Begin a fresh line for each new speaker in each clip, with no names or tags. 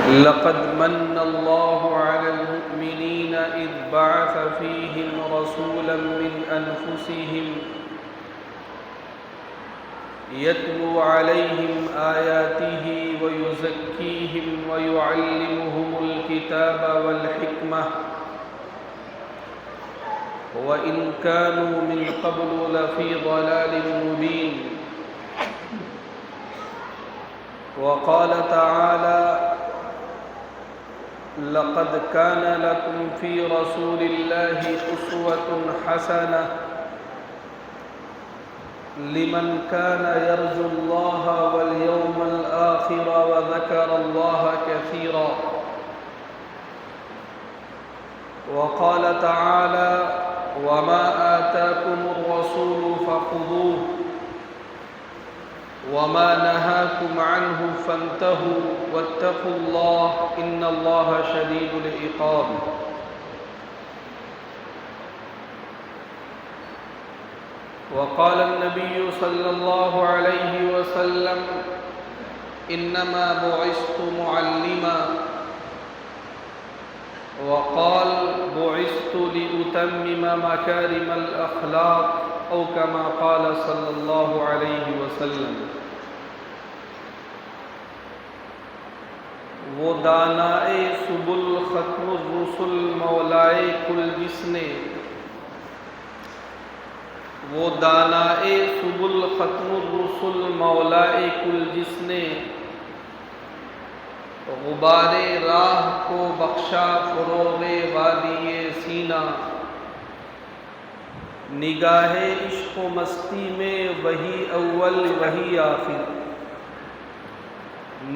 لقد من الله على المؤمنين إذ بعث فيهم رسولا من أنفسهم يتلو عليهم آياته ويزكيهم ويعلمهم الكتاب والحكمة وإن كانوا من قبل لفي ضلال مبين. وقال تعالى: لقد كان لكم في رسول الله أسوة حسنة لمن كان يرجو الله واليوم الآخر وذكر الله كثيرا. وقال تعالى: وما آتاكم الرسول فخذوه وما نهاكم عنه فانتهوا واتقوا الله إن الله شديد العقاب. وقال النبي صلى الله عليه وسلم: إنما بعثت معلما. وقال: بعثت لأتمم مكارم الأخلاق أو كما قال صلی اللہ علیہ وسلم. وہ دانائے سبل ختم الرسل مولائے کل جس نے، وہ دانائے سبل ختم الرسل مولائے کل جس نے، غبار راہ کو بخشا فروغ وادی سینہ. نگاہ عشق و مستی میں وہی اول وہی آخر،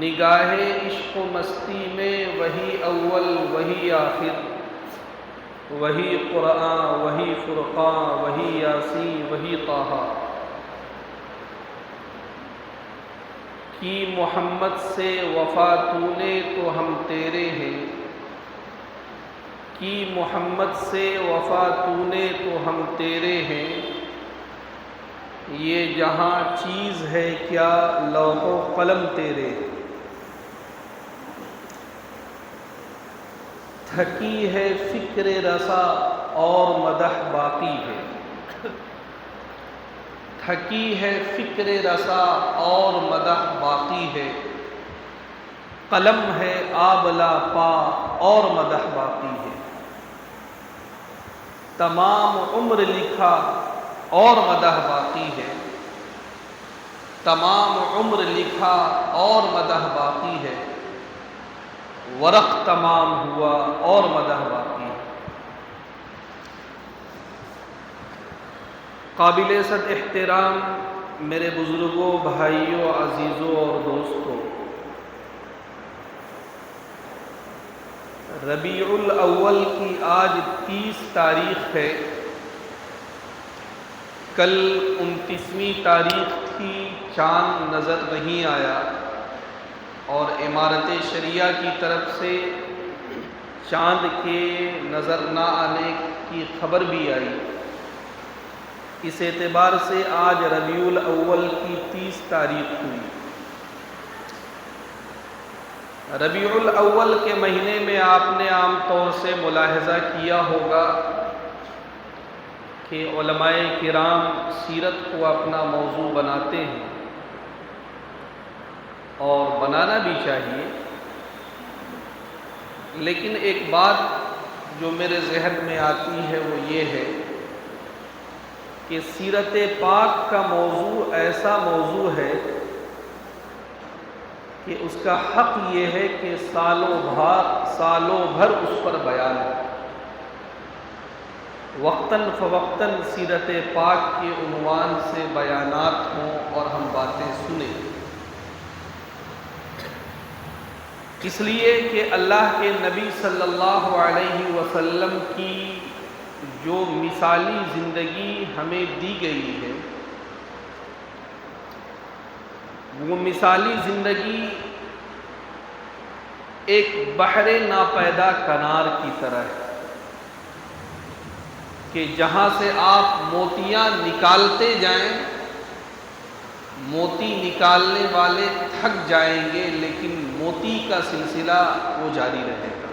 نگاہ عشق و مستی میں وہی اول وہی آخر. وہی قرآن وہی فرقان وہی یاسین وہی طٰہٰ. کی محمد سے وفا تو نے تو ہم تیرے ہیں، کی محمد سے وفا تو نے تو ہم تیرے ہیں. یہ جہاں چیز ہے کیا لوح و قلم تیرے. تھکی ہے فکر رسا اور مدح باقی ہے، تھکی ہے فکر رسا اور مدح باقی ہے. قلم ہے آبلا پا اور مدح باقی ہے. تمام عمر لکھا اور مدح باقی ہے، تمام عمر لکھا اور مدح باقی ہے. ورق تمام ہوا اور مدح باقی ہے. قابل صد احترام میرے بزرگوں، بھائیوں، عزیزوں اور دوستوں، ربیع الاول کی آج 30 تاریخ ہے. کل 29ویں تاریخ تھی، چاند نظر نہیں آیا اور امارت شریعہ کی طرف سے چاند کے نظر نہ آنے کی خبر بھی آئی. اس اعتبار سے آج ربیع الاول کی 30 تاریخ ہوئی. ربیع الاول کے مہینے میں آپ نے عام طور سے ملاحظہ کیا ہوگا کہ علماء کرام سیرت کو اپنا موضوع بناتے ہیں اور بنانا بھی چاہیے. لیکن ایک بات جو میرے ذہن میں آتی ہے وہ یہ ہے کہ سیرت پاک کا موضوع ایسا موضوع ہے کہ اس کا حق یہ ہے کہ سالوں بھر اس پر بیان ہو. وقتاً فوقتاً سیرت پاک کے عنوان سے بیانات ہوں اور ہم باتیں سنیں. اس لیے کہ اللہ کے نبی صلی اللہ علیہ وسلم کی جو مثالی زندگی ہمیں دی گئی ہے، وہ مثالی زندگی ایک بحر ناپیدا کنار کی طرح ہے کہ جہاں سے آپ موتیاں نکالتے جائیں موتی نکالنے والے تھک جائیں گے لیکن موتی کا سلسلہ وہ جاری رہے گا۔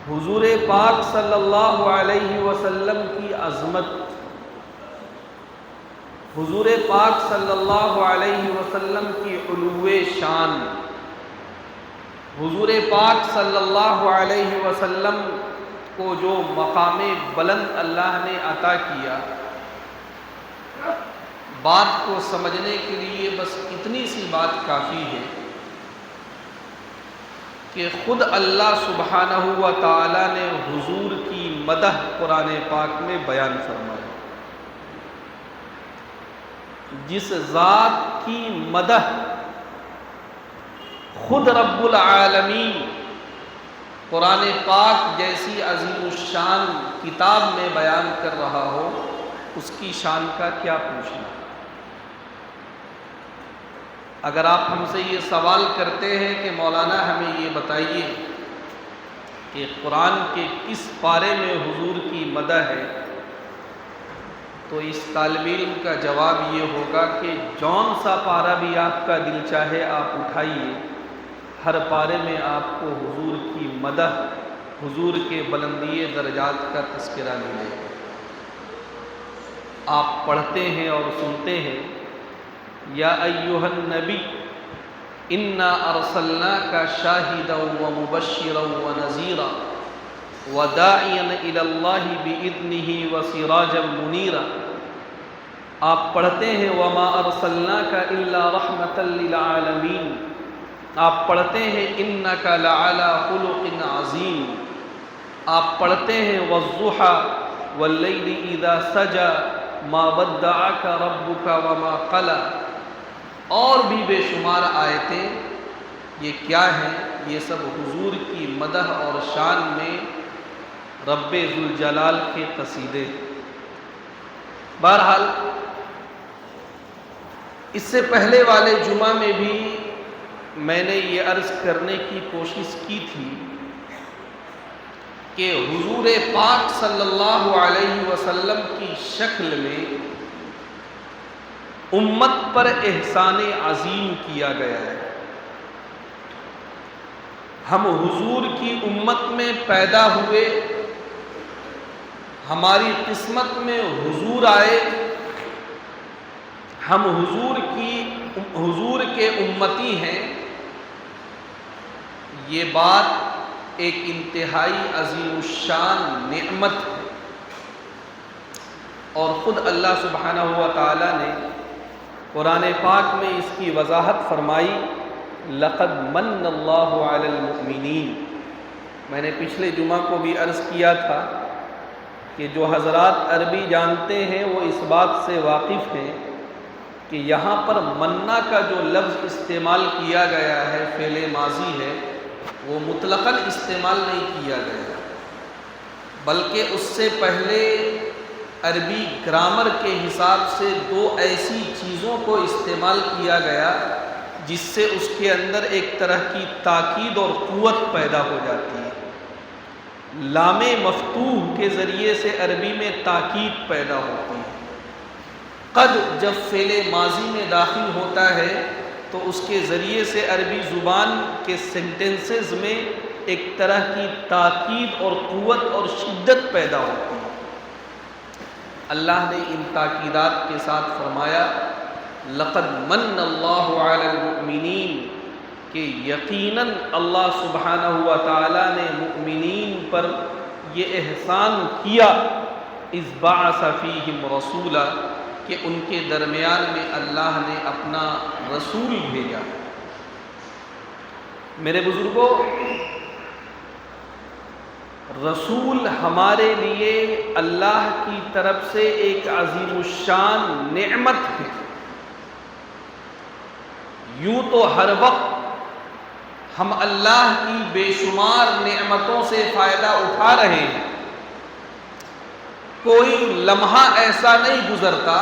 حضور پاک صلی اللہ علیہ وسلم کی عظمت، حضور پاک صلی اللہ علیہ وسلم کی علو شان، حضور پاک صلی اللہ علیہ وسلم کو جو مقام بلند اللہ نے عطا کیا، بات کو سمجھنے کے لیے بس اتنی سی بات کافی ہے کہ خود اللہ سبحانہ و تعالی نے حضور کی مدح قرآن پاک میں بیان فرمائی۔ جس ذات کی مدح خود رب العالمین قرآن پاک جیسی عظیم الشان کتاب میں بیان کر رہا ہو، اس کی شان کا کیا پوچھنا۔ اگر آپ ہم سے یہ سوال کرتے ہیں کہ مولانا ہمیں یہ بتائیے کہ قرآن کے کس پارے میں حضور کی مدح ہے، تو اس طالب علم کا جواب یہ ہوگا کہ جون سا پارہ بھی آپ کا دل چاہے آپ اٹھائیے، ہر پارے میں آپ کو حضور کی مدح، حضور کے بلندی درجات کا تذکرہ ملے گا۔ آپ پڑھتے ہیں اور سنتے ہیں، یا ایھا النبی انا ارسلناک شاہدا ومبشرا ونذیرا وداعیا الی اللہ باذنہ وسراجا منیرا۔ آپ پڑھتے ہیں وما ارسلناک الا رحمتا للعالمین، آپ پڑھتے ہیں انک لعلی خلق عظیم، آپ پڑھتے ہیں والضحی واللیل اذا سجی ما ودعک ربک وما قلی، اور بھی بے شمار آیتیں۔ یہ کیا ہیں؟ یہ سب حضور کی مدح اور شان میں رب ذوالجلال کے قصیدے۔ بہرحال اس سے پہلے والے جمعہ میں بھی میں نے یہ عرض کرنے کی کوشش کی تھی کہ حضور پاک صلی اللہ علیہ وسلم کی شکل میں امت پر احسان عظیم کیا گیا ہے۔ ہم حضور کی امت میں پیدا ہوئے، ہماری قسمت میں حضور آئے، ہم حضور کے امتی ہیں، یہ بات ایک انتہائی عظیم الشان نعمت ہے۔ اور خود اللہ سبحانہ و تعالی نے قرآن پاک میں اس کی وضاحت فرمائی، لقد من اللہ علی المؤمنین۔ میں نے پچھلے جمعہ کو بھی عرض کیا تھا کہ جو حضرات عربی جانتے ہیں وہ اس بات سے واقف ہیں کہ یہاں پر منا کا جو لفظ استعمال کیا گیا ہے فعل ماضی ہے، وہ مطلقاً استعمال نہیں کیا گیا، بلکہ اس سے پہلے عربی گرامر کے حساب سے دو ایسی چیزوں کو استعمال کیا گیا جس سے اس کے اندر ایک طرح کی تاکید اور قوت پیدا ہو جاتی ہے۔ لام مفتوح کے ذریعے سے عربی میں تاکید پیدا ہوتی ہے۔ قد جب فعل ماضی میں داخل ہوتا ہے تو اس کے ذریعے سے عربی زبان کے سینٹنسز میں ایک طرح کی تاکید اور قوت اور شدت پیدا ہوتی ہے۔ اللہ نے ان تاکیدات کے ساتھ فرمایا لقد من اللہ علی المؤمنین، کہ یقیناً اللہ سبحانہ و تعالی نے مؤمنین پر یہ احسان کیا، اذ بعث فیہم رسولا، کہ ان کے درمیان میں اللہ نے اپنا رسول بھیجا۔ میرے بزرگوں، رسول ہمارے لیے اللہ کی طرف سے ایک عظیم الشان نعمت ہے۔ یوں تو ہر وقت ہم اللہ کی بے شمار نعمتوں سے فائدہ اٹھا رہے ہیں، کوئی لمحہ ایسا نہیں گزرتا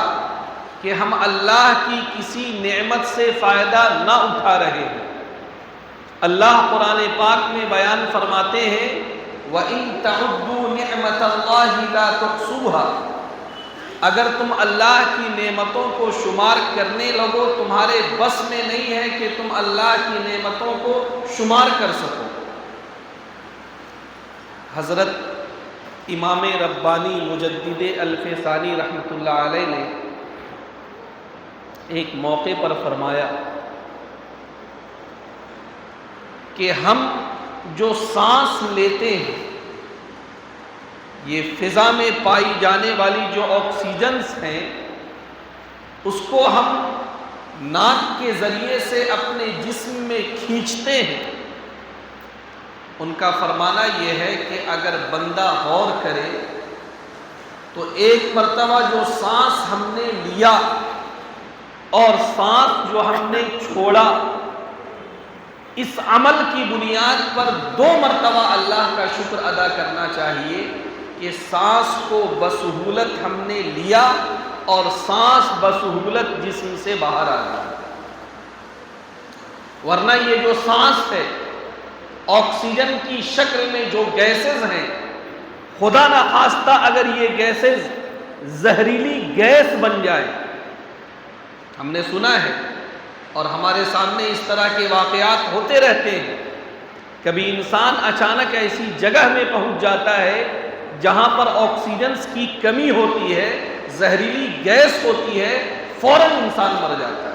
کہ ہم اللہ کی کسی نعمت سے فائدہ نہ اٹھا رہے ہیں۔ اللہ قرآن پاک میں بیان فرماتے ہیں وَإِن تَعُدُّوا نِعْمَةَ اللَّهِ لَا تُحْصُوهَا، اگر تم اللہ کی نعمتوں کو شمار کرنے لگو تمہارے بس میں نہیں ہے کہ تم اللہ کی نعمتوں کو شمار کر سکو۔ حضرت امام ربانی مجدد الف ثانی رحمۃ اللہ علیہ نے ایک موقع پر فرمایا کہ ہم جو سانس لیتے ہیں، یہ فضا میں پائی جانے والی جو آکسیجنز ہیں، اس کو ہم ناک کے ذریعے سے اپنے جسم میں کھینچتے ہیں۔ ان کا فرمانا یہ ہے کہ اگر بندہ غور کرے تو ایک مرتبہ جو سانس ہم نے لیا اور سانس جو ہم نے چھوڑا، اس عمل کی بنیاد پر 2 مرتبہ اللہ کا شکر ادا کرنا چاہیے کہ سانس کو بسہولت ہم نے لیا اور سانس بسہولت جسم سے باہر آ گیا۔ ورنہ یہ جو سانس ہے، آکسیجن کی شکل میں جو گیسز ہیں، خدا نخواستہ اگر یہ گیسز زہریلی گیس بن جائے، ہم نے سنا ہے اور ہمارے سامنے اس طرح کے واقعات ہوتے رہتے ہیں، کبھی انسان اچانک ایسی جگہ میں پہنچ جاتا ہے جہاں پر آکسیجنز کی کمی ہوتی ہے، زہریلی گیس ہوتی ہے، فوراً انسان مر جاتا ہے۔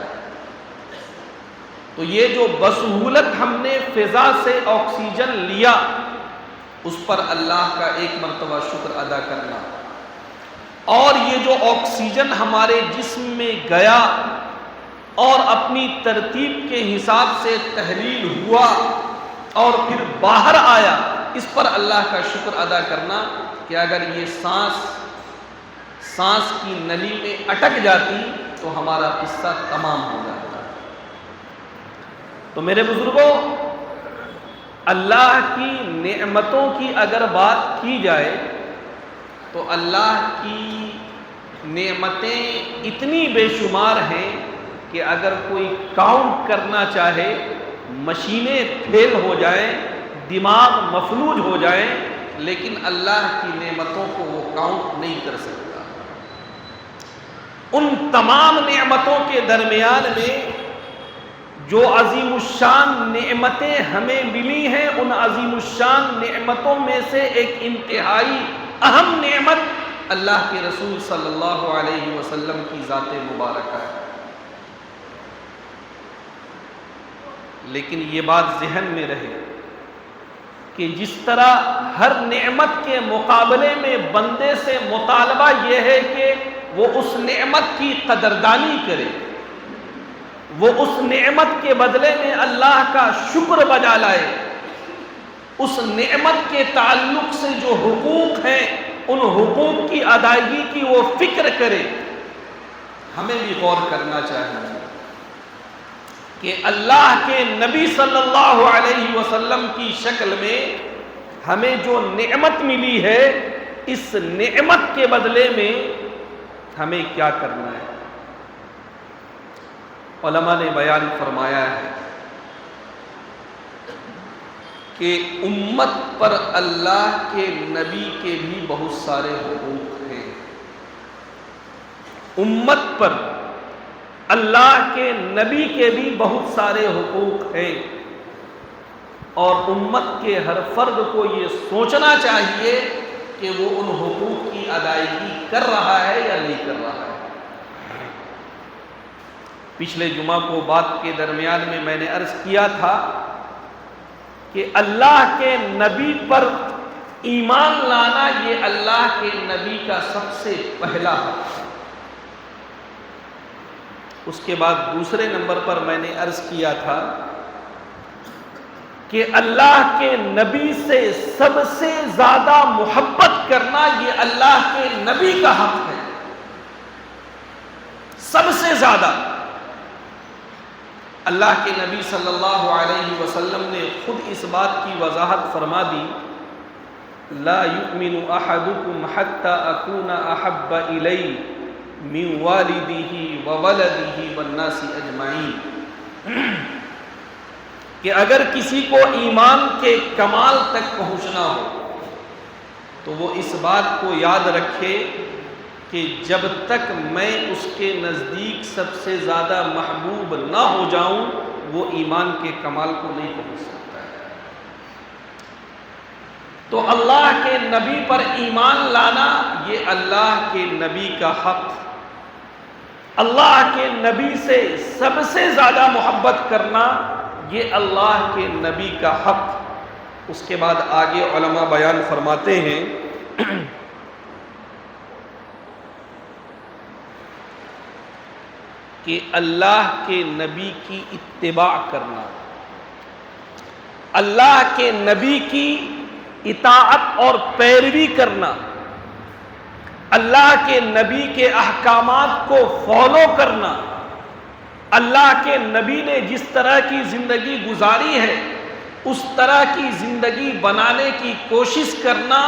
تو یہ جو بسہولت ہم نے فضا سے آکسیجن لیا، اس پر اللہ کا ایک مرتبہ شکر ادا کرنا، اور یہ جو آکسیجن ہمارے جسم میں گیا اور اپنی ترتیب کے حساب سے تحلیل ہوا اور پھر باہر آیا، اس پر اللہ کا شکر ادا کرنا کہ اگر یہ سانس کی نلی میں اٹک جاتی تو ہمارا قصہ تمام ہو جاتا۔ تو میرے بزرگوں، اللہ کی نعمتوں کی اگر بات کی جائے تو اللہ کی نعمتیں اتنی بے شمار ہیں کہ اگر کوئی کاؤنٹ کرنا چاہے مشینیں فیل ہو جائیں، دماغ مفلوج ہو جائیں، لیکن اللہ کی نعمتوں کو وہ کاؤنٹ نہیں کر سکتا۔ ان تمام نعمتوں کے درمیان میں جو عظیم الشان نعمتیں ہمیں ملی ہیں، ان عظیم الشان نعمتوں میں سے ایک انتہائی اہم نعمت اللہ کے رسول صلی اللہ علیہ وسلم کی ذات مبارکہ ہے۔ لیکن یہ بات ذہن میں رہے کہ جس طرح ہر نعمت کے مقابلے میں بندے سے مطالبہ یہ ہے کہ وہ اس نعمت کی قدردانی کرے، وہ اس نعمت کے بدلے میں اللہ کا شکر بجا لائے، اس نعمت کے تعلق سے جو حقوق ہیں ان حقوق کی ادائیگی کی وہ فکر کرے۔ ہمیں بھی غور کرنا چاہیے کہ اللہ کے نبی صلی اللہ علیہ وسلم کی شکل میں ہمیں جو نعمت ملی ہے، اس نعمت کے بدلے میں ہمیں کیا کرنا ہے۔ علماء نے بیان فرمایا ہے کہ امت پر اللہ کے نبی کے بھی بہت سارے حقوق ہیں۔ امت پر اللہ کے نبی کے بھی بہت سارے حقوق ہیں، اور امت کے ہر فرد کو یہ سوچنا چاہیے کہ وہ ان حقوق کی ادائیگی کر رہا ہے یا نہیں کر رہا ہے۔ پچھلے جمعہ کو بات کے درمیان میں نے عرض کیا تھا کہ اللہ کے نبی پر ایمان لانا یہ اللہ کے نبی کا سب سے پہلا حق ہے۔ اس کے بعد دوسرے نمبر پر میں نے عرض کیا تھا کہ اللہ کے نبی سے سب سے زیادہ محبت کرنا یہ اللہ کے نبی کا حق ہے، سب سے زیادہ۔ اللہ کے نبی صلی اللہ علیہ وسلم نے خود اس بات کی وضاحت فرما دی، لا یؤمن احدکم حتی اکون احب الی من والدہ وولدہ والناس اجمعین، کہ اگر کسی کو ایمان کے کمال تک پہنچنا ہو تو وہ اس بات کو یاد رکھے کہ جب تک میں اس کے نزدیک سب سے زیادہ محبوب نہ ہو جاؤں وہ ایمان کے کمال کو نہیں پہنچ سکتا ہے۔ تو اللہ کے نبی پر ایمان لانا یہ اللہ کے نبی کا حق، اللہ کے نبی سے سب سے زیادہ محبت کرنا یہ اللہ کے نبی کا حق۔ اس کے بعد آگے علماء بیان فرماتے ہیں کہ اللہ کے نبی کی اتباع کرنا، اللہ کے نبی کی اطاعت اور پیروی کرنا، اللہ کے نبی کے احکامات کو فالو کرنا، اللہ کے نبی نے جس طرح کی زندگی گزاری ہے اس طرح کی زندگی بنانے کی کوشش کرنا،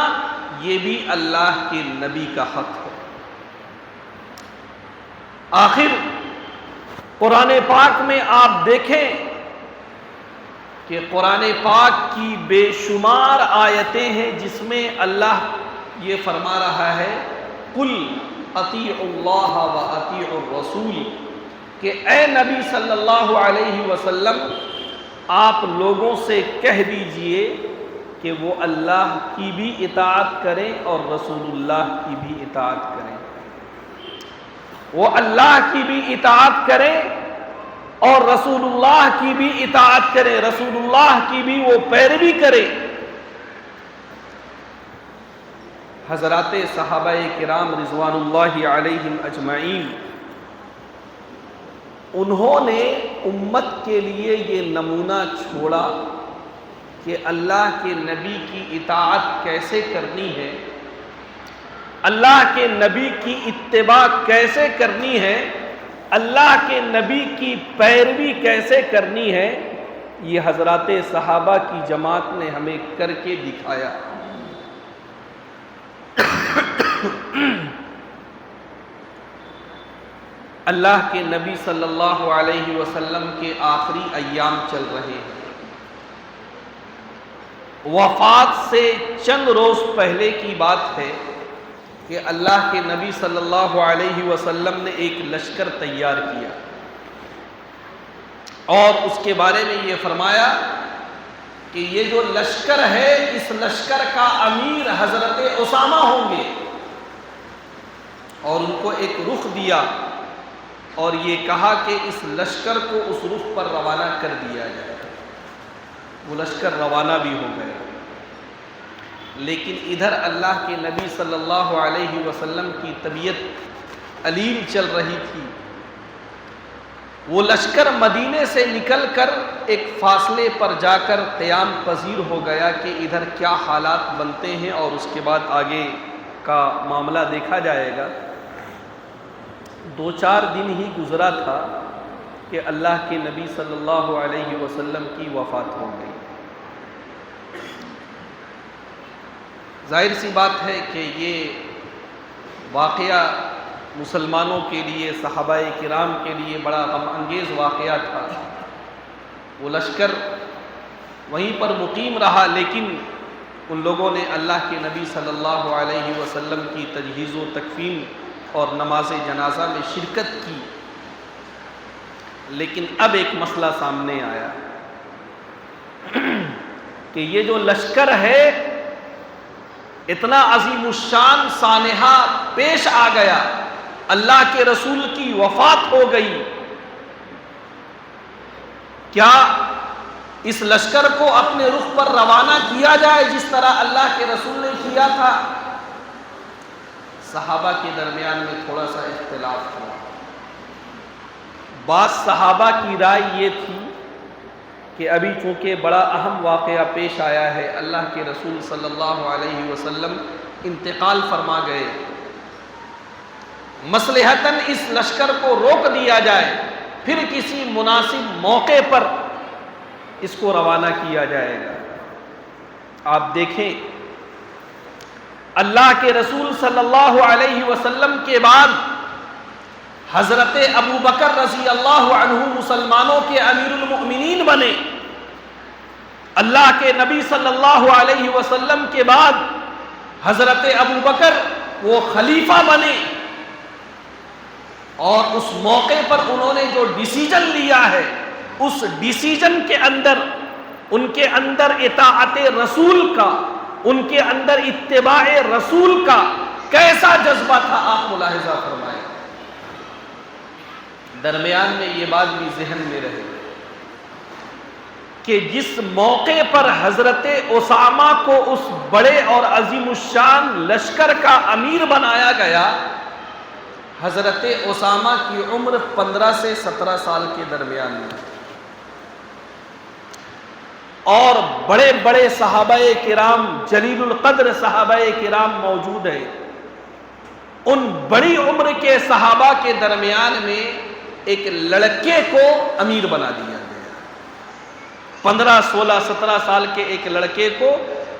یہ بھی اللہ کے نبی کا حق ہے۔ آخر قرآن پاک میں آپ دیکھیں کہ قرآن پاک کی بے شمار آیتیں ہیں جس میں اللہ یہ فرما رہا ہے قُلْ اطیعوا اللہ واطیعوا الرسول، کہ اے نبی صلی اللہ علیہ وسلم آپ لوگوں سے کہہ دیجئے کہ وہ اللہ کی بھی اطاعت کریں اور رسول اللہ کی بھی اطاعت کریں، وہ اللہ کی بھی اطاعت کریں اور رسول اللہ کی بھی اطاعت کریں، رسول اللہ کی بھی وہ پیروی کریں۔ حضرات صحابہ کرام رضوان اللہ علیہم اجمعین، انہوں نے امت کے لیے یہ نمونہ چھوڑا کہ اللہ کے نبی کی اطاعت کیسے کرنی ہے، اللہ کے نبی کی اتباع کیسے کرنی ہے، اللہ کے نبی کی پیروی کیسے کرنی ہے، یہ حضرات صحابہ کی جماعت نے ہمیں کر کے دکھایا۔ اللہ کے نبی صلی اللہ علیہ وسلم کے آخری ایام چل رہے ہیں، وفات سے چند روز پہلے کی بات ہے کہ اللہ کے نبی صلی اللہ علیہ وسلم نے ایک لشکر تیار کیا اور اس کے بارے میں یہ فرمایا کہ یہ جو لشکر ہے اس لشکر کا امیر حضرت اسامہ ہوں گے، اور ان کو ایک رخ دیا اور یہ کہا کہ اس لشکر کو اس رخ پر روانہ کر دیا جائے۔ وہ لشکر روانہ بھی ہو گئے، لیکن ادھر اللہ کے نبی صلی اللہ علیہ وسلم کی طبیعت علیم چل رہی تھی۔ وہ لشکر مدینے سے نکل کر ایک فاصلے پر جا کر قیام پذیر ہو گیا کہ ادھر کیا حالات بنتے ہیں، اور اس کے بعد آگے کا معاملہ دیکھا جائے گا۔ 2-4 دن ہی گزرا تھا کہ اللہ کے نبی صلی اللہ علیہ وسلم کی وفات ہو گئی۔ ظاہر سی بات ہے کہ یہ واقعہ مسلمانوں کے لیے، صحابہ کرام کے لیے بڑا غم انگیز واقعہ تھا۔ وہ لشکر وہیں پر مقیم رہا، لیکن ان لوگوں نے اللہ کے نبی صلی اللہ علیہ وسلم کی تجہیز و تکفین اور نماز جنازہ میں شرکت کی۔ لیکن اب ایک مسئلہ سامنے آیا کہ یہ جو لشکر ہے اتنا عظیم الشان سانحہ پیش آ گیا، اللہ کے رسول کی وفات ہو گئی، کیا اس لشکر کو اپنے رخ پر روانہ کیا جائے جس طرح اللہ کے رسول نے کیا تھا؟ صحابہ کے درمیان میں تھوڑا سا اختلاف ہوا۔ بعض صحابہ کی رائے یہ تھی کہ ابھی چونکہ بڑا اہم واقعہ پیش آیا ہے، اللہ کے رسول صلی اللہ علیہ وسلم انتقال فرما گئے، مصلحتاً اس لشکر کو روک دیا جائے، پھر کسی مناسب موقع پر اس کو روانہ کیا جائے گا۔ آپ دیکھیں اللہ کے رسول صلی اللہ علیہ وسلم کے بعد حضرت ابو بکر رضی اللہ عنہ مسلمانوں کے امیر المؤمنین بنے، اللہ کے نبی صلی اللہ علیہ وسلم کے بعد حضرت ابو بکر وہ خلیفہ بنے، اور اس موقع پر انہوں نے جو ڈیسیجن لیا ہے، اس ڈیسیجن کے اندر ان کے اندر اطاعت رسول کا، ان کے اندر اتباع رسول کا کیسا جذبہ تھا آپ ملاحظہ فرمائیں۔ درمیان میں یہ بات بھی ذہن میں رہے کہ جس موقع پر حضرت اسامہ کو اس بڑے اور عظیم الشان لشکر کا امیر بنایا گیا، حضرت اسامہ کی عمر 15 سے 17 سال کے درمیان میں، اور بڑے بڑے صحابہ کرام، جلیل القدر صحابہ کرام موجود ہیں۔ ان بڑی عمر کے صحابہ کے درمیان میں ایک لڑکے کو امیر بنا دیا گیا، 15 16 17 سال کے ایک لڑکے کو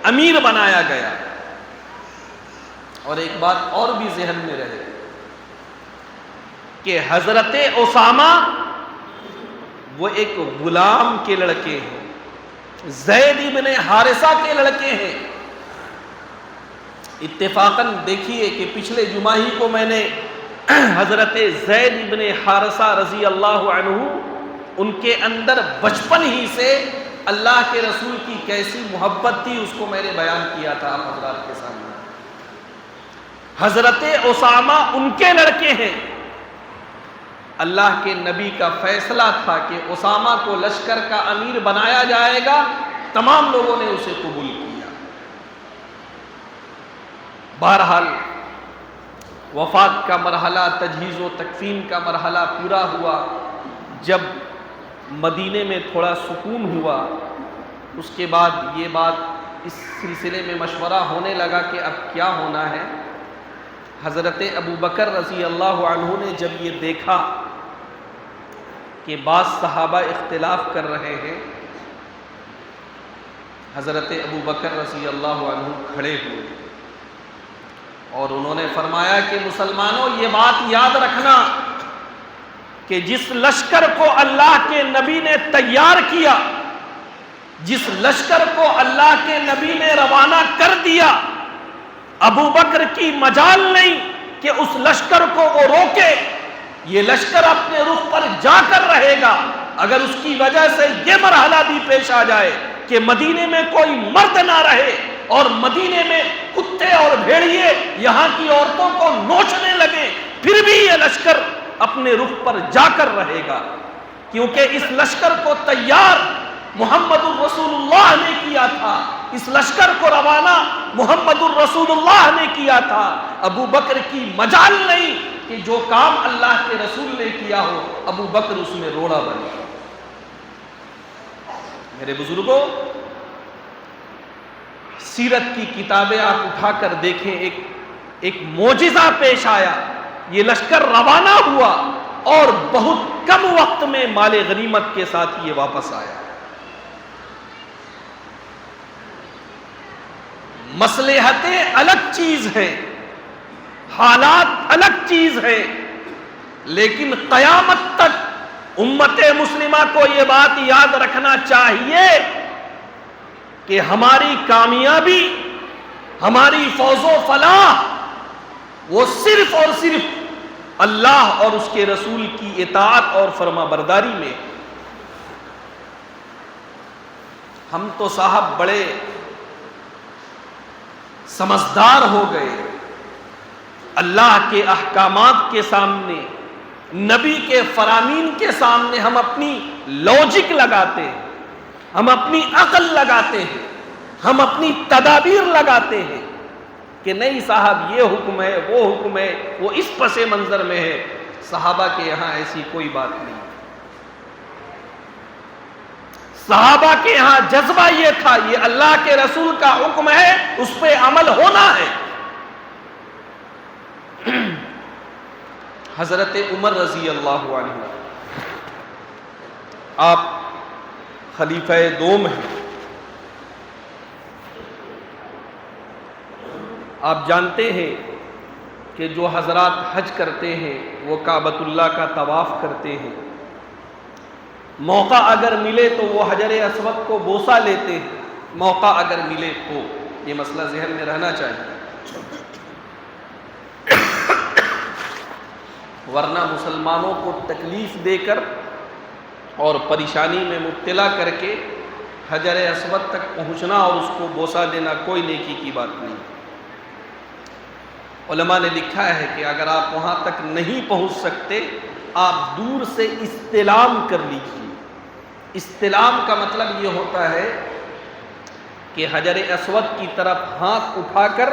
امیر بنایا گیا۔ اور ایک بات اور بھی ذہن میں رہے کہ حضرت اسامہ وہ ایک غلام کے لڑکے ہیں، زید بن حارثہ کے لڑکے ہیں۔ اتفاقاً دیکھیے کہ پچھلے جمعہ ہی کو میں نے حضرت زید بن حارثہ رضی اللہ عنہ، ان کے اندر بچپن ہی سے اللہ کے رسول کی کیسی محبت تھی اس کو میں نے بیان کیا تھا آپ حضرات کے سامنے۔ حضرت اسامہ ان کے لڑکے ہیں، اللہ کے نبی کا فیصلہ تھا کہ اسامہ کو لشکر کا امیر بنایا جائے گا، تمام لوگوں نے اسے قبول کیا۔ بہرحال وفات کا مرحلہ، تجہیز و تکفین کا مرحلہ پورا ہوا۔ جب مدینے میں تھوڑا سکون ہوا، اس کے بعد یہ بات اس سلسلے میں مشورہ ہونے لگا کہ اب کیا ہونا ہے۔ حضرت ابو بکر رضی اللہ عنہ نے جب یہ دیکھا کہ بعض صحابہ اختلاف کر رہے ہیں، حضرت ابو بکر رضی اللہ عنہ کھڑے ہوئے اور انہوں نے فرمایا کہ مسلمانوں یہ بات یاد رکھنا کہ جس لشکر کو اللہ کے نبی نے تیار کیا، جس لشکر کو اللہ کے نبی نے روانہ کر دیا، ابو بکر کی مجال نہیں کہ اس لشکر کو وہ روکے۔ یہ لشکر اپنے رخ پر جا کر رہے گا۔ اگر اس کی وجہ سے یہ مرحلہ بھی پیش آ جائے کہ مدینے میں کوئی مرد نہ رہے اور مدینے میں کتے اور بھیڑیے یہاں کی عورتوں کو نوچنے لگے، پھر بھی یہ لشکر اپنے رخ پر جا کر رہے گا، کیونکہ اس لشکر کو تیار محمد الرسول اللہ نے کیا تھا، اس لشکر کو روانہ محمد الرسول اللہ نے کیا تھا۔ ابو بکر کی مجال نہیں کہ جو کام اللہ کے رسول نے کیا ہو ابو بکر اس میں روڑا بنے۔ میرے بزرگوں، سیرت کی کتابیں آپ اٹھا کر دیکھیں، ایک معجزہ پیش آیا۔ یہ لشکر روانہ ہوا اور بہت کم وقت میں مال غنیمت کے ساتھ یہ واپس آیا۔ مصلحتیں الگ چیز ہیں، حالات الگ چیز ہیں، لیکن قیامت تک امت مسلمہ کو یہ بات یاد رکھنا چاہیے کہ ہماری کامیابی، ہماری فوز و فلاح وہ صرف اور صرف اللہ اور اس کے رسول کی اطاعت اور فرما برداری میں۔ ہم تو صاحب بڑے سمجھدار ہو گئے، اللہ کے احکامات کے سامنے، نبی کے فرامین کے سامنے ہم اپنی لوجک لگاتے ہیں، ہم اپنی عقل لگاتے ہیں، ہم اپنی تدابیر لگاتے ہیں کہ نہیں صاحب یہ حکم ہے، وہ حکم ہے، وہ اس پس منظر میں ہے۔ صحابہ کے یہاں ایسی کوئی بات نہیں۔ صحابہ کے یہاں جذبہ یہ تھا، یہ اللہ کے رسول کا حکم ہے، اس پہ عمل ہونا ہے۔ حضرت عمر رضی اللہ عنہ، آپ خلیفہ دوم ہیں، آپ جانتے ہیں کہ جو حضرات حج کرتے ہیں وہ کعبۃ اللہ کا طواف کرتے ہیں، موقع اگر ملے تو وہ حجر اسود کو بوسہ لیتے ہیں، موقع اگر ملے تو، یہ مسئلہ ذہن میں رہنا چاہیے۔ ورنہ مسلمانوں کو تکلیف دے کر اور پریشانی میں مبتلا کر کے حجر اسود تک پہنچنا اور اس کو بوسہ دینا کوئی نیکی کی بات نہیں۔ علماء نے لکھا ہے کہ اگر آپ وہاں تک نہیں پہنچ سکتے، آپ دور سے استلام کر لیجیے۔ استلام کا مطلب یہ ہوتا ہے کہ حجر اسود کی طرف ہاتھ اٹھا کر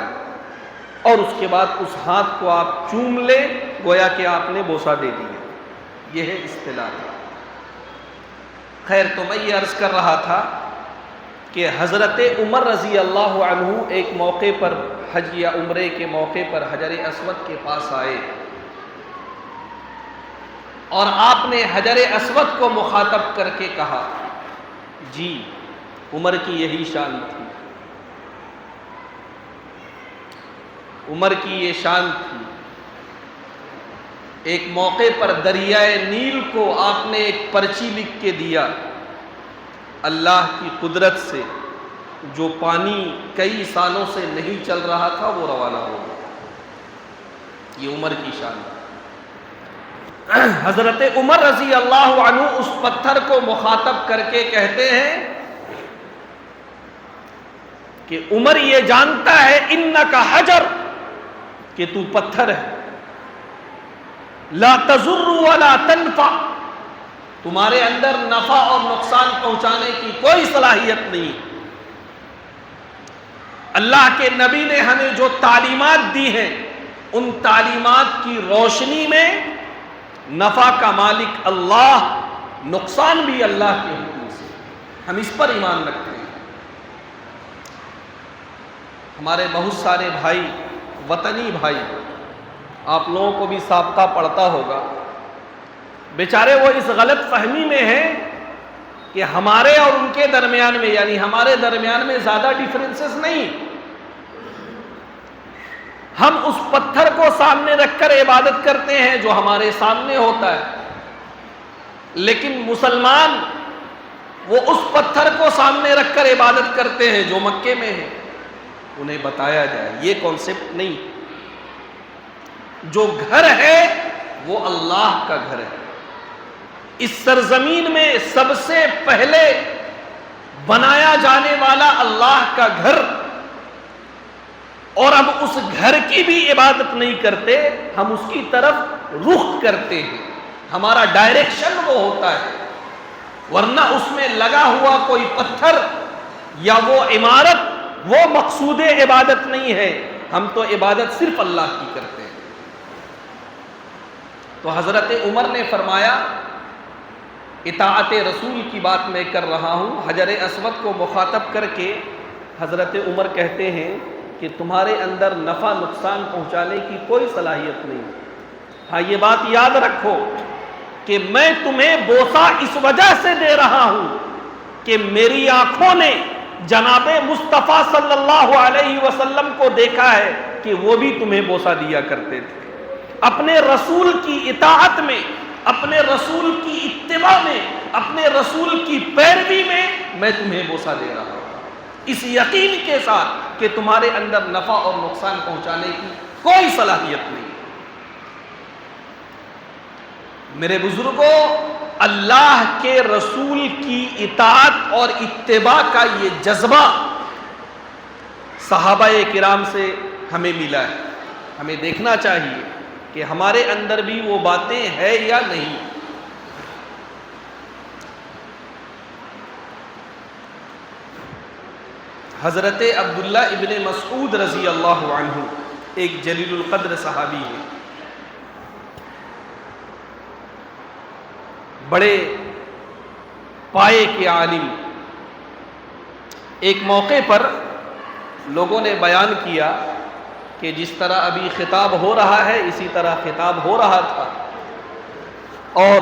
اور اس کے بعد اس ہاتھ کو آپ چوم لیں، گویا کہ آپ نے بوسہ دے دیا۔ یہ ہے استلام۔ خیر، تو میں یہ عرض کر رہا تھا کہ حضرت عمر رضی اللہ عنہ ایک موقع پر حج یا عمرے کے موقع پر حجر اسود کے پاس آئے اور آپ نے حجر اسود کو مخاطب کر کے کہا، جی عمر کی یہی شان تھی، عمر کی یہ شان تھی۔ ایک موقع پر دریائے نیل کو آپ نے ایک پرچی لکھ کے دیا، اللہ کی قدرت سے جو پانی کئی سالوں سے نہیں چل رہا تھا وہ روانہ ہو گیا۔ یہ عمر کی شان ہے۔ حضرت عمر رضی اللہ عنہ اس پتھر کو مخاطب کر کے کہتے ہیں کہ عمر یہ جانتا ہے انکا حجر، کہ تو پتھر ہے، لا تضر ولا تنفع، تمہارے اندر نفع اور نقصان پہنچانے کی کوئی صلاحیت نہیں۔ اللہ کے نبی نے ہمیں جو تعلیمات دی ہیں، ان تعلیمات کی روشنی میں نفع کا مالک اللہ، نقصان بھی اللہ کے حکم سے، ہم اس پر ایمان رکھتے ہیں۔ ہمارے بہت سارے بھائی، وطنی بھائی، آپ لوگوں کو بھی سابقہ پڑتا ہوگا، بیچارے وہ اس غلط فہمی میں ہیں کہ ہمارے اور ان کے درمیان میں، یعنی ہمارے درمیان میں زیادہ ڈیفرنسز نہیں، ہم اس پتھر کو سامنے رکھ کر عبادت کرتے ہیں جو ہمارے سامنے ہوتا ہے، لیکن مسلمان وہ اس پتھر کو سامنے رکھ کر عبادت کرتے ہیں جو مکے میں ہے۔ انہیں بتایا جائے یہ کانسیپٹ نہیں، جو گھر ہے وہ اللہ کا گھر ہے۔ اس سرزمین میں سب سے پہلے بنایا جانے والا اللہ کا گھر، اور ہم اس گھر کی بھی عبادت نہیں کرتے، ہم اس کی طرف رخ کرتے ہیں، ہمارا ڈائریکشن وہ ہوتا ہے، ورنہ اس میں لگا ہوا کوئی پتھر یا وہ عمارت وہ مقصود عبادت نہیں ہے، ہم تو عبادت صرف اللہ کی کرتے ہیں۔ تو حضرت عمر نے فرمایا، اطاعت رسول کی بات میں کر رہا ہوں۔ حجر اسود کو مخاطب کر کے حضرت عمر کہتے ہیں کہ تمہارے اندر نفع نقصان پہنچانے کی کوئی صلاحیت نہیں۔ ہاں یہ بات یاد رکھو کہ میں تمہیں بوسہ اس وجہ سے دے رہا ہوں کہ میری آنکھوں نے جناب مصطفیٰ صلی اللہ علیہ وسلم کو دیکھا ہے کہ وہ بھی تمہیں بوسہ دیا کرتے تھے۔ اپنے رسول کی اطاعت میں، اپنے رسول کی اتباع میں، اپنے رسول کی پیروی میں تمہیں بوسہ دے رہا ہوں، اس یقین کے ساتھ کہ تمہارے اندر نفع اور نقصان پہنچانے کی کوئی صلاحیت نہیں۔ میرے بزرگوں، اللہ کے رسول کی اطاعت اور اتباع کا یہ جذبہ صحابہ کرام سے ہمیں ملا ہے۔ ہمیں دیکھنا چاہیے کہ ہمارے اندر بھی وہ باتیں ہیں یا نہیں۔ حضرت عبداللہ ابن مسعود رضی اللہ عنہ ایک جلیل القدر صحابی ہیں، بڑے پائے کے عالم۔ ایک موقع پر لوگوں نے بیان کیا کہ جس طرح ابھی خطاب ہو رہا ہے اسی طرح خطاب ہو رہا تھا، اور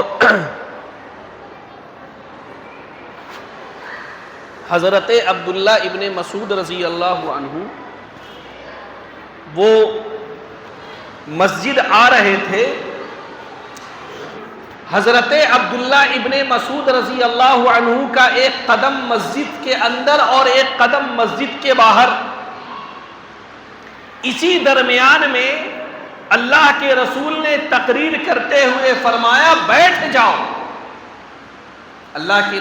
حضرت عبداللہ ابن مسعود رضی اللہ عنہ وہ مسجد آ رہے تھے۔ حضرت عبداللہ ابن مسعود رضی اللہ عنہ کا ایک قدم مسجد کے اندر اور ایک قدم مسجد کے باہر، اسی درمیان میں اللہ کے رسول نے تقریر کرتے ہوئے فرمایا بیٹھ جاؤ۔ اللہ کے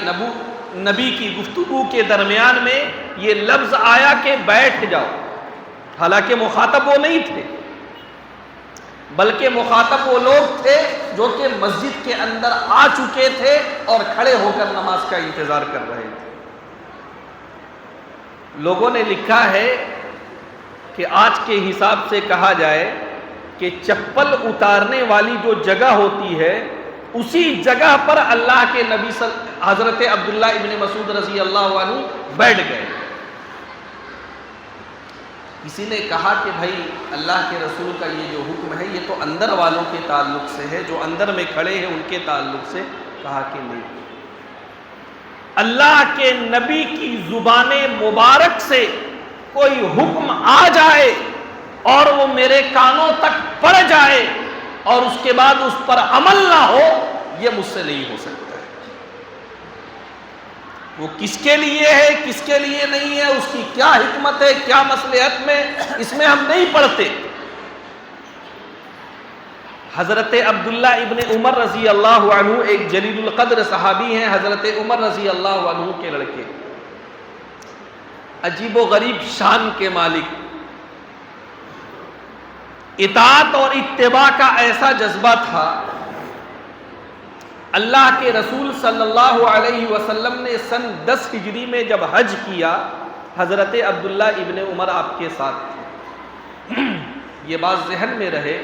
نبی کی گفتگو کے درمیان میں یہ لفظ آیا کہ بیٹھ جاؤ، حالانکہ مخاطب وہ نہیں تھے، بلکہ مخاطب وہ لوگ تھے جو کہ مسجد کے اندر آ چکے تھے اور کھڑے ہو کر نماز کا انتظار کر رہے تھے۔ لوگوں نے لکھا ہے کہ آج کے حساب سے کہا جائے کہ چپل اتارنے والی جو جگہ ہوتی ہے اسی جگہ پر اللہ کے نبی حضرت عبداللہ ابن مسعود رضی اللہ عنہ بیٹھ گئے۔ کسی نے کہا کہ بھائی اللہ کے رسول کا یہ جو حکم ہے یہ تو اندر والوں کے تعلق سے ہے، جو اندر میں کھڑے ہیں ان کے تعلق سے۔ کہا کہ نہیں، اللہ کے نبی کی زبان مبارک سے کوئی حکم آ جائے اور وہ میرے کانوں تک پڑ جائے اور اس کے بعد اس پر عمل نہ ہو، یہ مجھ سے نہیں ہو سکتا ہے۔ وہ کس کے لیے ہے، کس کے لیے نہیں ہے، اس کی کیا حکمت ہے، کیا مصلحت میں، اس میں ہم نہیں پڑھتے۔ حضرت عبداللہ ابن عمر رضی اللہ عنہ ایک جلیل القدر صحابی ہیں، حضرت عمر رضی اللہ عنہ کے لڑکے، عجیب و غریب شان کے مالک، اطاعت اور اتباع کا ایسا جذبہ تھا۔ اللہ کے رسول صلی اللہ علیہ وسلم نے سن 10 ہجری میں جب حج کیا، حضرت عبداللہ ابن عمر آپ کے ساتھ تھے۔ یہ بات ذہن میں رہے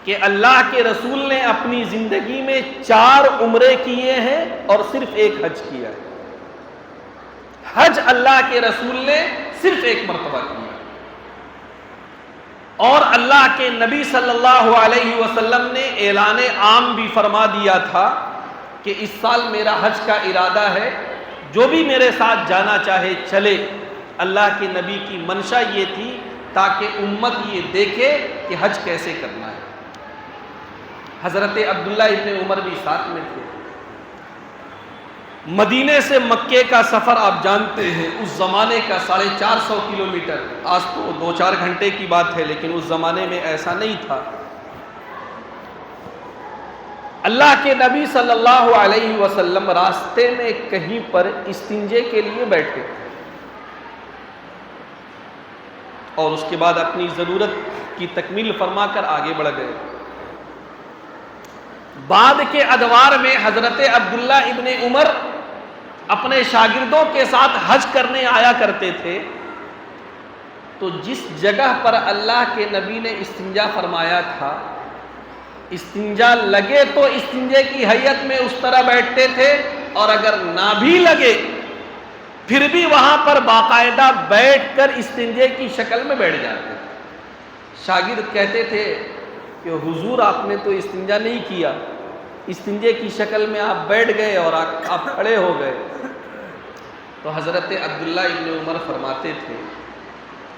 کہ اللہ کے رسول نے اپنی زندگی میں 4 عمرے کیے ہیں اور صرف ایک حج کیا ہے۔ حج اللہ کے رسول نے صرف ایک مرتبہ کیا، اور اللہ کے نبی صلی اللہ علیہ وسلم نے اعلان عام بھی فرما دیا تھا کہ اس سال میرا حج کا ارادہ ہے، جو بھی میرے ساتھ جانا چاہے چلے۔ اللہ کے نبی کی منشا یہ تھی تاکہ امت یہ دیکھے کہ حج کیسے کرنا ہے۔ حضرت عبداللہ ابن عمر بھی ساتھ میں تھے۔ مدینے سے مکے کا سفر آپ جانتے ہیں، اس زمانے کا 450 کلومیٹر، آج تو 2-4 گھنٹے کی بات ہے لیکن اس زمانے میں ایسا نہیں تھا۔ اللہ کے نبی صلی اللہ علیہ وسلم راستے میں کہیں پر استنجے کے لیے بیٹھے اور اس کے بعد اپنی ضرورت کی تکمیل فرما کر آگے بڑھ گئے۔ بعد کے ادوار میں حضرت عبداللہ ابن عمر اپنے شاگردوں کے ساتھ حج کرنے آیا کرتے تھے، تو جس جگہ پر اللہ کے نبی نے استنجا فرمایا تھا، استنجا لگے تو استنجے کی حیت میں اس طرح بیٹھتے تھے، اور اگر نہ بھی لگے پھر بھی وہاں پر باقاعدہ بیٹھ کر استنجے کی شکل میں بیٹھ جاتے۔ شاگرد کہتے تھے کہ حضور آپ نے تو استنجا نہیں کیا، استنجے کی شکل میں آپ بیٹھ گئے اور آپ کھڑے ہو گئے۔ تو حضرت عبداللہ ابن عمر فرماتے تھے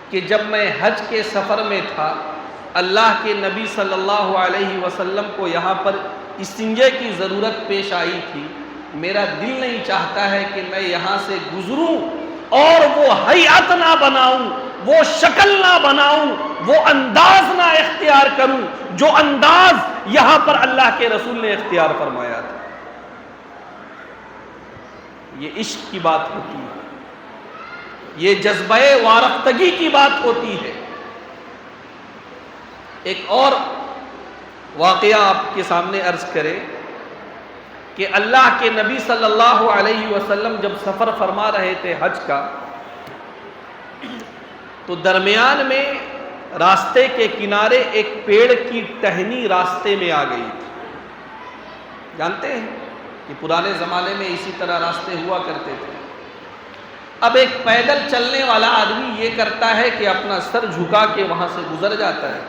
کہ جب میں حج کے سفر میں تھا، اللہ کے نبی صلی اللہ علیہ وسلم کو یہاں پر استنجے کی ضرورت پیش آئی تھی، میرا دل نہیں چاہتا ہے کہ میں یہاں سے گزروں اور وہ ہیئت نہ بناؤں، وہ شکل نہ بناؤں، وہ انداز نہ اختیار کروں جو انداز یہاں پر اللہ کے رسول نے اختیار فرمایا تھا۔ یہ عشق کی بات ہوتی ہے، یہ جذبہ وارفتگی کی بات ہوتی ہے۔ ایک اور واقعہ آپ کے سامنے عرض کرے کہ اللہ کے نبی صلی اللہ علیہ وسلم جب سفر فرما رہے تھے حج کا، تو درمیان میں راستے کے کنارے ایک پیڑ کی ٹہنی راستے میں آ گئی تھی۔ جانتے ہیں کہ پرانے زمانے میں اسی طرح راستے ہوا کرتے تھے۔ اب ایک پیدل چلنے والا آدمی یہ کرتا ہے کہ اپنا سر جھکا کے وہاں سے گزر جاتا ہے،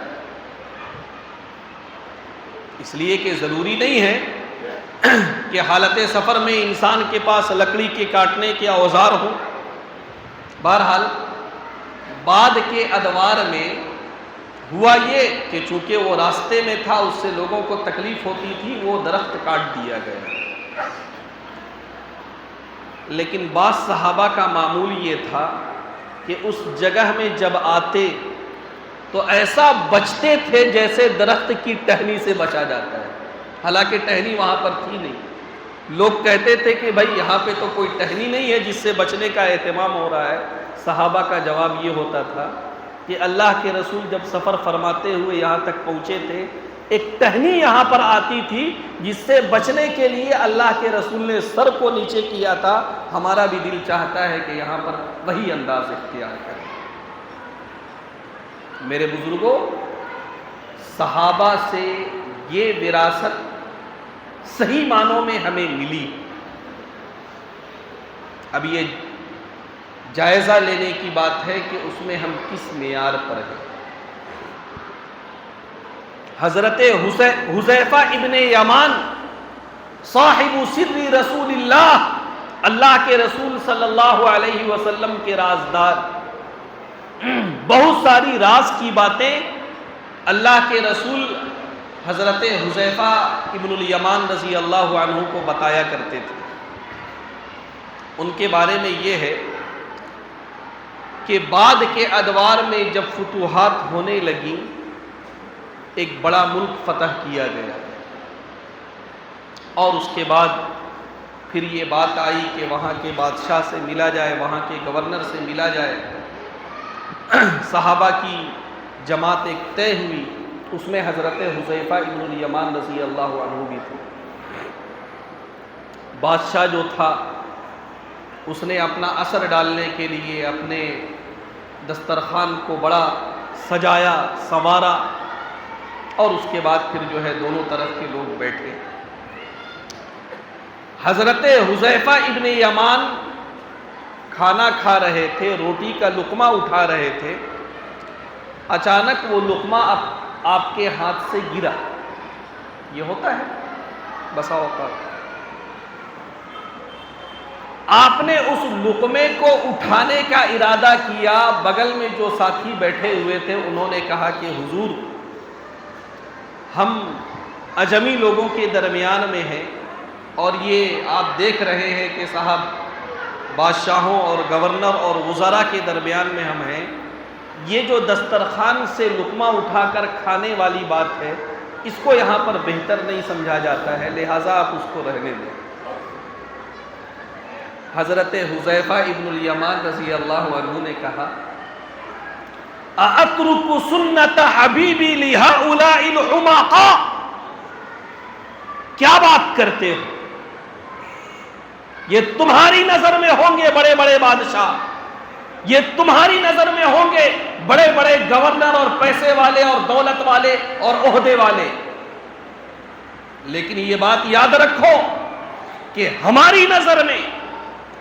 اس لیے کہ ضروری نہیں ہے کہ حالت سفر میں انسان کے پاس لکڑی کے کاٹنے کے اوزار ہوں۔ بہرحال بعد کے ادوار میں ہوا یہ کہ چونکہ وہ راستے میں تھا، اس سے لوگوں کو تکلیف ہوتی تھی، وہ درخت کاٹ دیا گیا۔ لیکن بعض صحابہ کا معمول یہ تھا کہ اس جگہ میں جب آتے تو ایسا بچتے تھے جیسے درخت کی ٹہنی سے بچا جاتا ہے، حالانکہ ٹہنی وہاں پر تھی نہیں۔ لوگ کہتے تھے کہ بھائی یہاں پہ تو کوئی ٹہنی نہیں ہے جس سے بچنے کا اہتمام ہو رہا ہے۔ صحابہ کا جواب یہ ہوتا تھا کہ اللہ کے رسول جب سفر فرماتے ہوئے یہاں تک پہنچے تھے، ایک ٹہنی یہاں پر آتی تھی جس سے بچنے کے لیے اللہ کے رسول نے سر کو نیچے کیا تھا۔ ہمارا بھی دل چاہتا ہے کہ یہاں پر وہی انداز اختیار کریں۔ میرے بزرگوں، صحابہ سے یہ وراثت صحیح معنوں میں ہمیں ملی۔ اب یہ جائزہ لینے کی بات ہے کہ اس میں ہم کس معیار پر ہیں۔ حضرت حذیفہ ابن یمان صاحب سر رسول اللہ، اللہ کے رسول صلی اللہ علیہ وسلم کے رازدار، بہت ساری راز کی باتیں اللہ کے رسول حضرت حذیفہ ابن الیمان رضی اللہ عنہ کو بتایا کرتے تھے۔ ان کے بارے میں یہ ہے کہ بعد کے ادوار میں جب فتوحات ہونے لگیں، ایک بڑا ملک فتح کیا گیا، اور اس کے بعد پھر یہ بات آئی کہ وہاں کے بادشاہ سے ملا جائے، وہاں کے گورنر سے ملا جائے۔ صحابہ کی جماعت ایک طے ہوئی، اس میں حضرت حذیفہ ابن الیمان رضی اللہ عنہ بھی تھے۔ بادشاہ جو تھا اس نے اپنا اثر ڈالنے کے لیے اپنے دسترخوان کو بڑا سجایا سنوارا، اور اس کے بعد پھر جو ہے دونوں طرف کے لوگ بیٹھے۔ حضرت حذیفہ ابن یمان کھانا کھا رہے تھے، روٹی کا لقمہ اٹھا رہے تھے، اچانک وہ لقمہ آپ کے ہاتھ سے گرا۔ یہ ہوتا ہے بسا اوقات۔ آپ نے اس لقمے کو اٹھانے کا ارادہ کیا، بغل میں جو ساتھی بیٹھے ہوئے تھے انہوں نے کہا کہ حضور، ہم اجمی لوگوں کے درمیان میں ہیں، اور یہ آپ دیکھ رہے ہیں کہ صاحب بادشاہوں اور گورنر اور وزراء کے درمیان میں ہم ہیں، یہ جو دسترخوان سے لقمہ اٹھا کر کھانے والی بات ہے، اس کو یہاں پر بہتر نہیں سمجھا جاتا ہے، لہٰذا آپ اس کو رہنے دیں۔ حضرت حذیفہ ابن الیمان رضی اللہ عنہ نے کہا، اَأَتْرُكُ سُنَّةَ حَبِيبِي لِهَؤُلَاءِ الْحُمَقَاءِ، کیا بات کرتے ہو؟ یہ تمہاری نظر میں ہوں گے بڑے بڑے بادشاہ، یہ تمہاری نظر میں ہوں گے بڑے بڑے گورنر اور پیسے والے اور دولت والے اور عہدے والے، لیکن یہ بات یاد رکھو کہ ہماری نظر میں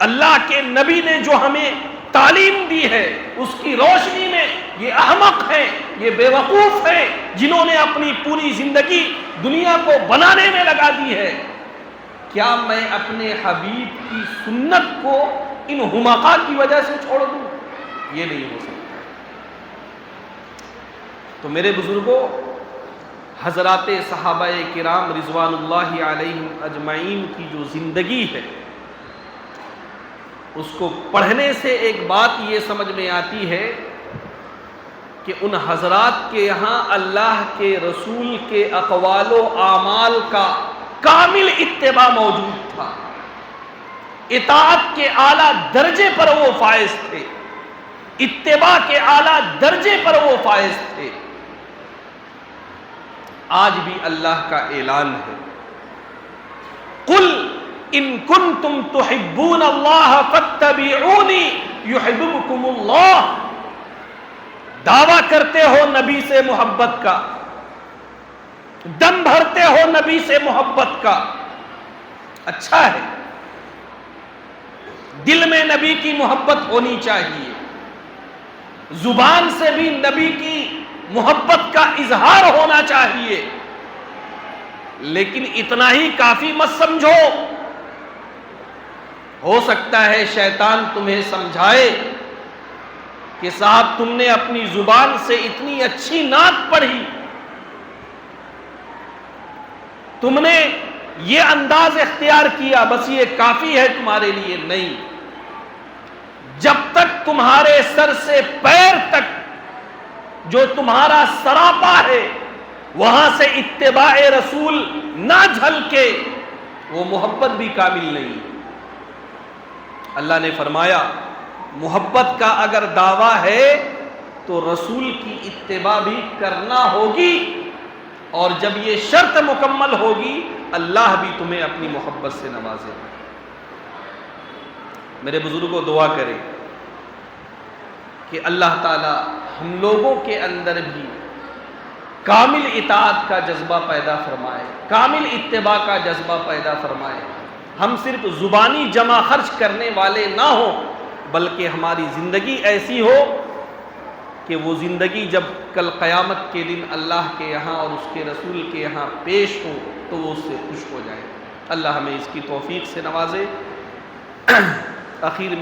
اللہ کے نبی نے جو ہمیں تعلیم دی ہے، اس کی روشنی میں یہ احمق ہیں، یہ بے وقوف ہیں جنہوں نے اپنی پوری زندگی دنیا کو بنانے میں لگا دی ہے۔ کیا میں اپنے حبیب کی سنت کو ان حمقاء کی وجہ سے چھوڑ دوں؟ یہ نہیں ہو سکتا۔ تو میرے بزرگوں، حضرات صحابہ کرام رضوان اللہ علیہم اجمعین کی جو زندگی ہے، اس کو پڑھنے سے ایک بات یہ سمجھ میں آتی ہے کہ ان حضرات کے یہاں اللہ کے رسول کے اقوال و اعمال کا کامل اتباع موجود تھا، اطاعت کے اعلیٰ درجے پر وہ فائز تھے، اتباع کے اعلیٰ درجے پر وہ فائز تھے۔ آج بھی اللہ کا اعلان ہے، قل ان کنتم تحبون اللہ فاتبعونی یحببکم اللہ۔ دعویٰ کرتے ہو نبی سے محبت کا، دم بھرتے ہو نبی سے محبت کا، اچھا ہے، دل میں نبی کی محبت ہونی چاہیے، زبان سے بھی نبی کی محبت کا اظہار ہونا چاہیے، لیکن اتنا ہی کافی مت سمجھو۔ ہو سکتا ہے شیطان تمہیں سمجھائے کہ صاحب تم نے اپنی زبان سے اتنی اچھی نعت پڑھی، تم نے یہ انداز اختیار کیا، بس یہ کافی ہے تمہارے لیے۔ نہیں، جب تک تمہارے سر سے پیر تک جو تمہارا سراپا ہے وہاں سے اتباع رسول نہ جھلکے وہ محبت بھی کامل نہیں۔ اللہ نے فرمایا محبت کا اگر دعویٰ ہے تو رسول کی اتباع بھی کرنا ہوگی، اور جب یہ شرط مکمل ہوگی اللہ بھی تمہیں اپنی محبت سے نوازے گا۔ میرے بزرگوں دعا کریں کہ اللہ تعالی ہم لوگوں کے اندر بھی کامل اطاعت کا جذبہ پیدا فرمائے، کامل اتباع کا جذبہ پیدا فرمائے۔ ہم صرف زبانی جمع خرچ کرنے والے نہ ہوں، بلکہ ہماری زندگی ایسی ہو کہ وہ زندگی جب کل قیامت کے دن اللہ کے یہاں اور اس کے رسول کے یہاں پیش ہو تو وہ اس سے خوش ہو جائے۔ اللہ ہمیں اس کی توفیق سے نوازے۔ آخر میں